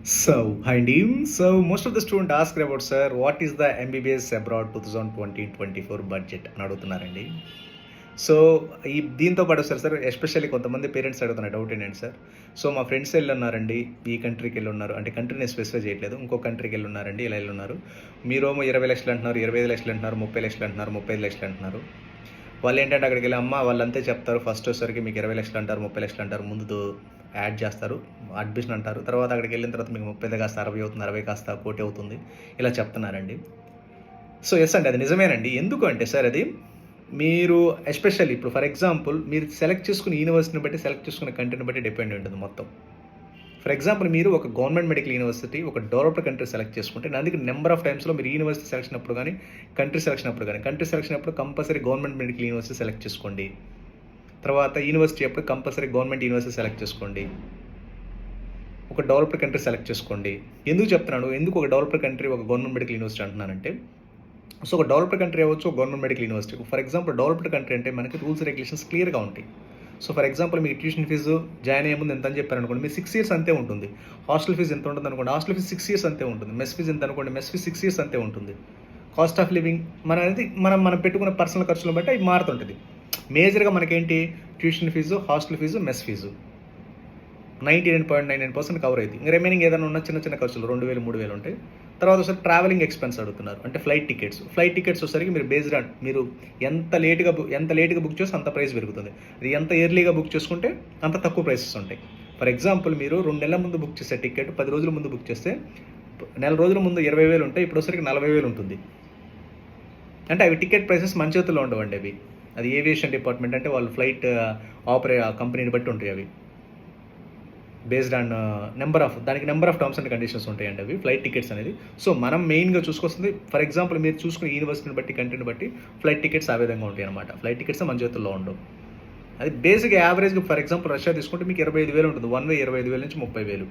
Hi Dean. So most of the student ask about, sir, what is the MBBS abroad 2020-24 budget అని అడుగుతున్నారండి. So దీంతో పాటు sir especially కొంతమంది parents అడుగుతున్న doubt ఏంటంటే సార్, సో మా ఫ్రెండ్స్ ఉన్నారండి, ఈ కంట్రీకి వెళ్ళున్నారు, అంటే కంట్రీని స్పెసిఫై చేయట్లేదు, ఇంకో కంట్రీకి వెళ్ళున్నారండి, ఇలా వెళ్ళున్నారు. మీరేమో 20 లక్షలు అంటున్నారు, 25 లక్షలు అంటున్నారు, 30 లక్షలు అంటున్నారు, 35 లక్షలు అంటున్నారు. వాళ్ళు ఏంటంటే అక్కడికి వెళ్ళి అమ్మ వాళ్ళు అంతే చెప్తారు, ఫస్ట్ వచ్చేసరికి మీకు 20 లక్షలు అంటారు, 30 లక్షలు అంటారు, ముందు యాడ్ చేస్తారు, అడ్మిషన్ అంటారు, తర్వాత అక్కడికి వెళ్ళిన తర్వాత మీకు 30 కాస్త 60 అవుతుంది, 60 కాస్త 1,00,00,000 అవుతుంది, ఇలా చెప్తున్నారండి. సో ఎస్ అండి, అది నిజమేనండి. ఎందుకు అంటే సార్, అది మీరు ఎస్పెషల్లీ ఇప్పుడు ఫర్ ఎగ్జాంపుల్ మీరు సెలెక్ట్ చేసుకున్న యూనివర్సిటీని బట్టి, సెలెక్ట్ చేసుకున్న కంట్రీని బట్టి డిపెండ్ ఉంటుంది మొత్తం. ఫర్ ఎగ్జాంపుల్ మీరు ఒక గవర్నమెంట్ మెడికల్ యూనివర్సిటీ, ఒక డెవలప్డ్ కంట్రీ సెలెక్ట్ చేసుకుంటే, అందుకే నెంబర్ ఆఫ్ టైమ్స్లో మీరు యూనివర్సిటీ సెలక్షన్ అప్పుడు కానీ, కంట్రీ సెలక్షన్ అప్పుడు compulsory government medical university select చేసుకోండి. తర్వాత యూనివర్సిటీ అప్పుడు కంపల్సరీ గవర్నమెంట్ యూనివర్సిటీ సెలెక్ట్ చేసుకోండి. ఒక డెవలప్డ్ కంట్రీ సెలెక్ట్ చేసుకోండి. ఎందుకు చెప్తున్నాను, ఎందుకు ఒక డెవలప్డ్ కంట్రీ ఒక గవర్నమెంట్ మెడికల్ యూనివర్సిటీ అంటున్నానంటే, సో ఒక డెవలప్డ్ కంట్రీ అవ్వచ్చు, government medical university. For example developed country అంటే మనకి రూల్స్ రెగ్యులేషన్స్ క్లియర్గా ఉంటాయి. సో ఫర్ ఎగ్జాంపుల్ మీకు ట్యూషన్ ఫీజు జాయిన్ అయ్యే ముందు ఎంత అని చెప్పారు అనుకోండి, మీరు 6 years అంతే ఉంటుంది. హాస్టల్ ఫీజు ఎంత ఉంటుంది అనుకోండి, హాస్టల్ ఫీజు 6 years అంతే ఉంటుంది. మెస్ ఫీజు ఎంత అనుకోండి, మెస్ ఫీజు 6 years అంతే ఉంటుంది. కాస్ట్ ఆఫ్ లివింగ్ అనేది మనం పెట్టుకున్న పర్సనల్ ఖర్చులను బట్టి అవి మారుతుంటుంది. మేజర్గా మనకేంటి, tuition fee, hostel fee, mess fee 99.99% cover అవుతుంది. ఇంకా రిమైనింగ్ ఏదైనా ఉన్న చిన్న చిన్న ఖర్చులు 2,000, 3,000 ఉంటాయి. తర్వాత ఒకసారి ట్రావెలింగ్ ఎక్స్పెన్స్ అడుగుతున్నారు, అంటే ఫ్లైట్ టికెట్స్ వచ్చేసరికి మీరు బేస్డ్ ఆన్ మీరు ఎంత లేట్గా బుక్ చేస్తే అంత ప్రైస్ పెరుగుతుంది. అది ఎంత ఎర్లీగా బుక్ చేసుకుంటే అంత తక్కువ ప్రైసెస్ ఉంటాయి. ఫర్ ఎగ్జాంపుల్ మీరు 2 నెలల ముందు బుక్ చేసే టికెట్ 10 రోజుల ముందు బుక్ చేస్తే, నెల రోజుల ముందు 20,000 ఉంటాయి, ఇప్పుడు వచ్చరికి 40,000 ఉంటుంది. అంటే అవి టికెట్ ప్రైసెస్ మన చేతుల్లో ఉండవండి. అవి అది ఏవియేషన్ డిపార్ట్మెంట్, అంటే వాళ్ళు ఫ్లైట్ కంపెనీని బట్టి ఉంటాయి. అవి based on number of terms and conditions ఉంటాయండి అవి ఫ్లైట్ టికెట్స్ అనేది. సో మనం మెయిన్గా చూసుకొస్తుంది, ఫర్ ఎగ్జాంపుల్ మీరు చూసుకునే యూనివర్సిటీని బట్టి, కంట్రీని బట్టి ఫ్లైట్ టికెట్స్ ఆ విధంగా ఉంటాయి అనమాట. ఫ్లైట్ టికెట్స్ మన చేతుల్లో ఉండవు. అది బేసిక్ యావరేజ్గా ఫర్ ఎగ్జాంపుల్ రష్యా తీసుకుంటే మీకు 25,000 ఉంటుంది. 1 way 25,000 నుంచి 30,000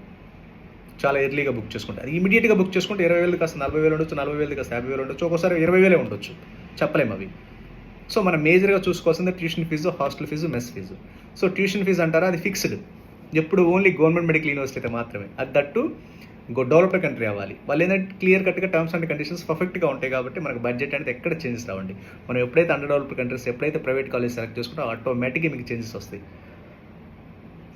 చాలా ఎర్లీగా బుక్ చేసుకుంటే. అది ఇమీడియట్గా బుక్ చేసుకుంటే 20,000 కాస్త 40,000 ఉండొచ్చు, 40,000 కాస్త 50,000 ఉండొచ్చు, ఒక్కోసారి 20,000 ఉండొచ్చు, చెప్పలేము అవి. సో మనం మేజర్గా చూసుకోవాల్సింది tuition fee, hostel fee, mess fee. So tuition fee అంటారా, అది ఫిక్స్డ్, ఎప్పుడు ఓన్లీ గవర్నమెంట్ మెడికల్ యూనివర్సిటీ అయితే మాత్రమే. అది దట్టు డెవలప్డ్ కంట్రీ అవ్వాలి. వాళ్ళు ఏంటంటే క్లియర్ కట్గా టర్మ్స్ అండ్ కండిషన్స్ పర్ఫెక్ట్గా ఉంటాయి కాబట్టి మనకు బడ్జెట్ అనేది ఎక్కడ చేంజెస్ రావండి. మనం ఎప్పుడైతే అండర్ డెవలప్డ్ కంట్రీస్, ఎప్పుడైతే ప్రైవేట్ కాలేజ్ సెలెక్ట్ చేసుకుంటే ఆటోమేటిక్గా మీకు చేంజెస్ వస్తాయి.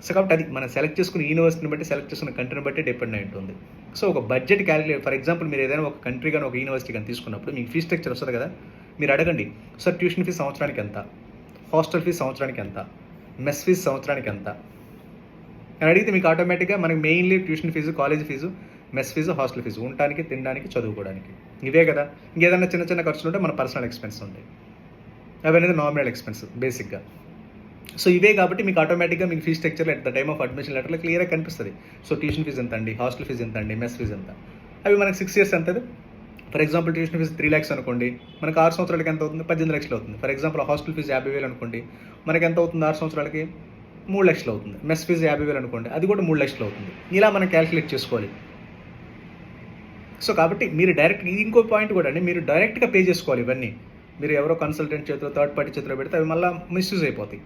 సో కాబట్టి అది మనం సెలెక్ట్ చేసుకున్న యూనివర్సిటీని బట్టి, సెలెక్ట్ చేసుకున్న కంట్రీని బట్టి డిపెండ్ అయి ఉంటుంది. సో ఒక బడ్జెట్ క్యాలిక్యులేట్, ఫర్ ఎగ్జాంపుల్ మీరు ఏదైనా ఒక కంట్రీ కానీ ఒక యూనివర్సిటీ కానీ తీసుకున్నప్పుడు మీకు ఫీ స్ట్రక్చర్ వస్తుంది కదా, మీరు అడగండి, సార్ ట్యూషన్ ఫీజు సంవత్సరానికి ఎంత, హాస్టల్ ఫీజు సంవత్సరానికి ఎంత, మెస్ ఫీజు సంవత్సరానికి ఎంత అని అడిగితే మీకు ఆటోమేటిక్గా మనకి mainly tuition fee, college fee, mess fee, hostel fee, ఉండటానికి, తినడానికి, చదువుకోవడానికి, ఇవే కదా. ఇంకేదైనా చిన్న చిన్న ఖర్చులు ఉంటే మన పర్సనల్ ఎక్స్పెన్స్ ఉంటాయి, అవి అనేది నామినల్ ఎక్స్పెన్స్ బేసిక్గా. సో ఇవే కాబట్టి మీకు ఆటోమేటిక్గా మీకు ఫీ స్ట్రక్చర్లో at the time of admission లెటర్లో క్లియర్గా కనిపిస్తుంది. సో ట్యూషన్ ఫీజు ఎంత అండి, హాస్టల్ ఫీజు ఎంత అండి, మెస్ ఫీజు ఎంత, అవి మనకి 6 years ఎంత. For example tuition fee 3 lakhs అనుకోండి, మనకు 6 సంవత్సరాలకి ఎంత అవుతుంది, 18 లక్షలు అవుతుంది. ఫర్ ఎగ్జాంపుల్ హాస్టల్ ఫీజు 50,000 అనుకోండి, మనకి ఎంత అవుతుంది, 6 సంవత్సరాలకి 3 లక్షలు అవుతుంది. మెస్ ఫీజు 50,000 అనుకోండి, అది కూడా 3 లక్షలు అవుతుంది. ఇలా మనం క్యాలిక్యులేట్ చేసుకోవాలి. సో కాబట్టి మీరు డైరెక్ట్, ఇది ఇంకో పాయింట్ కూడా అండి, మీరు డైరెక్ట్గా పే చేసుకోవాలి ఇవన్నీ. మీరు ఎవరో కన్సల్టెంట్ చేతిలో, థర్డ్ పార్టీ చేతిలో పెడితే అవి మళ్ళీ మిస్యూజ్ అయిపోతాయి.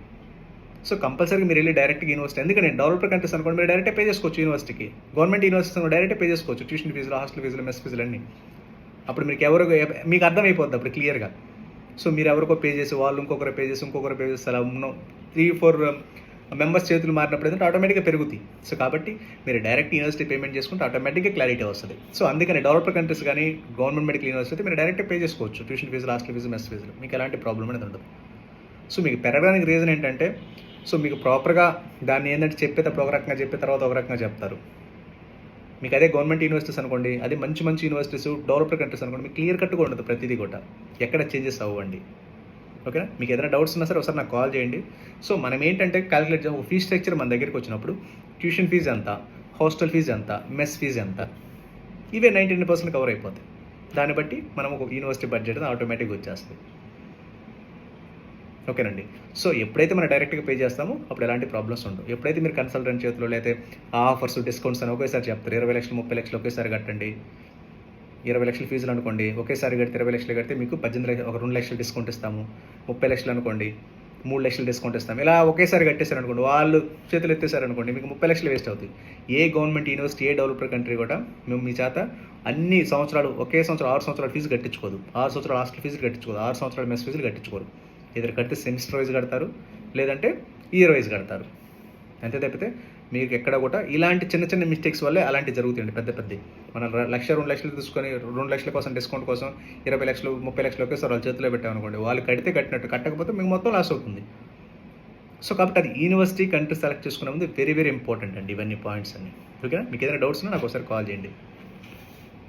సో కంపల్సరీగా మీరు వెళ్ళి డైరెక్ట్గా యూనివర్సిటీ, ఎందుకంటే డెవలప్డ్ కంట్రీస్ అనుకోండి, మీరు డైరెక్ట్గా పే చేసుకోవచ్చు యూనివర్సిటీకి. గవర్నమెంట్ యూనివర్సిటీ డైరెక్ట్గా పే చేసుకోవచ్చు ట్యూషన్ ఫీజులు, హాస్టల్ ఫీజులు, మెస్ ఫీజులు అన్నీ. అప్పుడు మీకు అర్థమైపోద్ది అప్పుడు క్లియర్గా. సో మీరు ఎవరికో పే చేసి, వాళ్ళు ఇంకొకరు పే చేసి అలా 3-4 మెంబర్స్ చేతులు మారినప్పుడు ఏంటంటే ఆటోమేటిక్గా పెరుగుతాయి. సో కాబట్టి మీరు డైరెక్ట్ యూనివర్సిటీ పేమెంట్ చేసుకుంటే ఆటోమేటిక్గా క్లారిటీ వస్తుంది. సో అందుకని డెవలప్డ్ కంట్రీస్ కానీ గవర్నమెంట్ మెడికల్ యూనివర్సిటీ మీరు డైరెక్ట్గా పే చేసుకోవచ్చు ట్యూషన్ ఫీజులు, హాస్టల్ ఫీజు, మెస్ ఫీజులు, మీకు ఎలాంటి ప్రాబ్లం అనేది ఉండదు. సో మీకు పెరగడానికి రీజన్ ఏంటంటే, సో మీకు ప్రాపర్గా దాన్ని ఏంటంటే చెప్పేటప్పుడు ఒక రకంగా చెప్పే తర్వాత ఒక రకంగా చెప్తారు. మీకు అదే గవర్నమెంట్ యూనివర్సిటీస్ అనుకోండి, అది మంచి యూనివర్సిటీస్, డెవలప్డ్ కంట్రీస్ అనుకోండి, మీకు క్లియర్ కట్గా ఉండదు ప్రతిదీ కూడా, ఎక్కడ చేంజెస్ అవ్వండి. ఓకేనా, మీకు ఏదైనా డౌట్స్ ఉన్నా సరే ఒకసారి నాకు కాల్ చేయండి. సో మనం ఏంటంటే క్యాలిక్యులేట్ చేయాలి, ఒక ఫీ స్ట్రక్చర్ మన దగ్గరికి వచ్చినప్పుడు ట్యూషన్ ఫీజు ఎంత, హాస్టల్ ఫీజు ఎంత, మెస్ ఫీజు ఎంత, ఇవే 99% కవర్ అయిపోతాయి. దాన్ని బట్టి మనం ఒక యూనివర్సిటీ బడ్జెట్ ఆటోమేటిక్గా వచ్చేస్తుంది. ఓకేనండి. సో ఎప్పుడైతే మనం డైరెక్ట్గా పే చేస్తామో అప్పుడు ఎలాంటి ప్రాబ్లమ్స్ ఉండవు. ఎప్పుడైతే మీరు కన్సల్టెంట్ చేతిలో లేకపోతే ఆఫర్స్, డిస్కౌంట్స్ అని ఒకేసారి చెప్తారు, 20 లక్షలు, 30 లక్షలు ఒకేసారి కట్టండి, 20 లక్షల ఫీజులు అనుకోండి, ఒకేసారి కడితే 20 లక్షలు కడితే మీకు 18 లక్షలు, ఒక 2 లక్షలు డిస్కౌంట్ ఇస్తాము. 30 లక్షలు అనుకోండి, 3 లక్షలు డిస్కౌంట్ ఇస్తాం, ఇలా ఒకేసారి కట్టేశారనుకోండి, వాళ్ళు చేతులు ఎత్తేసారనుకోండి, మీకు 30 లక్షలు వేస్ట్ అవుతాయి. ఏ గవర్నమెంట్ యూనివర్సిటీ, ఏ డెవలప్డ్ కంట్రీ కూడా మేము మీ చేత అన్ని సంవత్సరాలు ఒకే సంవత్సరం 6 సంవత్సరాల ఫీజు కట్టించుకోదు, 6 సంవత్సరాల హాస్టల్ ఫీజులు కట్టించుకోదు, 6 సంవత్సరాల మెస్ ఫీజులు కట్టించుకోరు. ఇద్దరు కడితే సెమిస్టర్ వైజ్ కడతారు, లేదంటే ఇయర్ వైజ్ కడతారు. అంతే తప్పితే మీకు ఎక్కడ కూడా ఇలాంటి చిన్న చిన్న మిస్టేక్స్ వల్లే అలాంటివి జరుగుతాయండి. పెద్ద పెద్ద మనం 1,00,000 2 లక్షలు తీసుకొని 2 లక్షల కోసం డిస్కౌంట్ కోసం 20 లక్షలు 30 లక్షలు ఒకేసారి వాళ్ళ చేతిలో పెట్టామనుకోండి, వాళ్ళు కడితే కట్టినట్టు, కట్టకపోతే మీకు మొత్తం లాస్ అవుతుంది. సో కాబట్టి అది యూనివర్సిటీ కంట్రీ సెలెక్ట్ చేసుకునే ముందు వెరీ వెరీ ఇంపార్టెంట్ అండి ఇవన్నీ పాయింట్స్ అన్ని. ఓకేనా? మీకు ఏదైనా డౌట్స్ ఉన్నా నాకు ఒకసారి కాల్ చేయండి.